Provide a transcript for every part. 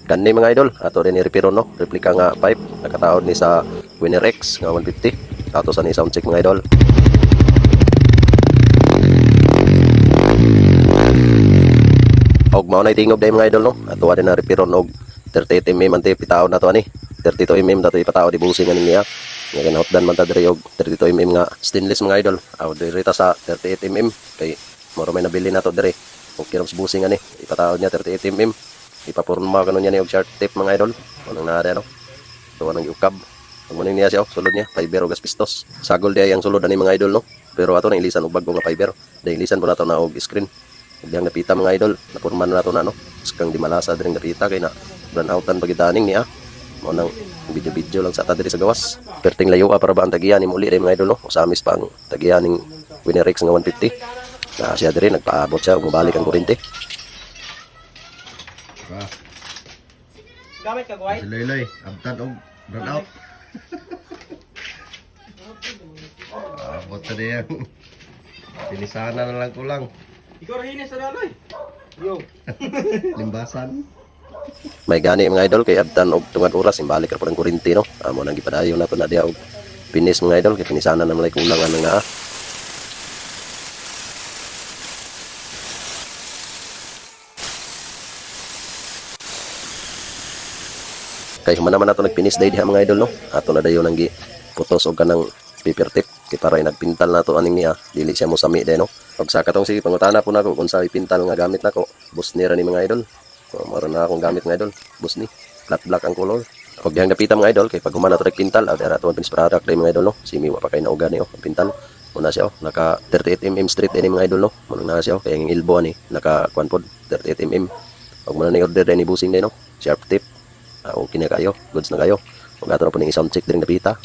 Kani mga idol, ato rin i-repair no, replica nga pipe nakataod ni sa Winner X nga 150. Ato sa ni sound check mga idol. Og mao na tingog day mga idol no. Ato din na repair og 38 mm ante pitaon na to ani. 32 mm dato ipatao di busing ani niya. Nga ginahutdan man ta diri og 32 mm nga stainless mga idol. Aw diri ta sa 38 mm kay moro may nabili na to diri. Og kirams busing ani ipatao niya 38 mm. Ipapurma kanon niya ni og sharp tape mga idol. Anong naari ano? Tuwa nang ukab. Ang maning niya siya sulod niya fiber og asbestos. Sagol di ang sulod ani mga idol no. Pero ato na ilisan og bago nga fiber. Dahil ilisan po nato na og screen. Diyang napita mga idol, napurman na nato na no. Kang di malasa diri napita kay na run outan pagidaning niya. Mo nang video lang sa ta diri sa gawas. Perting layo para ba ang tagiyan ni muli mga idol no. Usamis pa ang tagiyan ning Winner X nga 150. Na siya diri nagpaabot siya ug mobalik ang kuryente. Gamit ka, Guay? Si Loy, abtan og run out. Abot na diyan. Sinisana na lang kulang. Ikaw rahinis sa daloy. Yo. Limbasan. May gani mga idol kay abtan og tungad oras imbalik ra pud ang kuryente no. Amo nang gipadayon nato na diha og pinis mga idol kay pinisana na malay kulang ana nga. Kay human naman nato nagpinis day diha mga idol no. Ato na dayon ang giputos og kanang paper tape kay para nagpintal nato aning niya dili siya mo sami day no. Og sa katong sige pangutana po nako kung sa ipintal nga gamit nako. Busni ra ni mga idol. Maro na akong gamit mga idol. Busni. Flat black ang color. Og dihang napita mga idol kay pag human nato nagpintal aw dira to ang finished product day mga idol no. Simi wa pa kay nauga ni ang pintal. Muna siya naka 38 mm straight ini mga idol no. Muna na siya kay ang elbow ni naka kuan pod 38 mm. Og muna ni order day ni busing day no. Sharp tip. Okay na kayo, goods na kayo. Kung ato na po ng sound check din napita.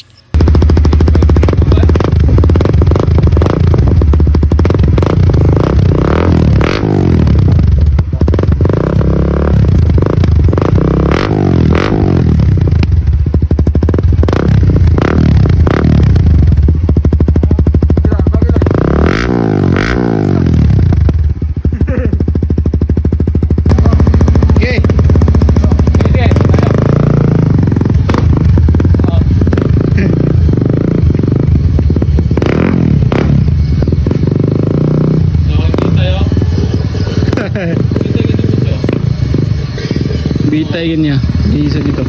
Bitay ganyan. Isa dito.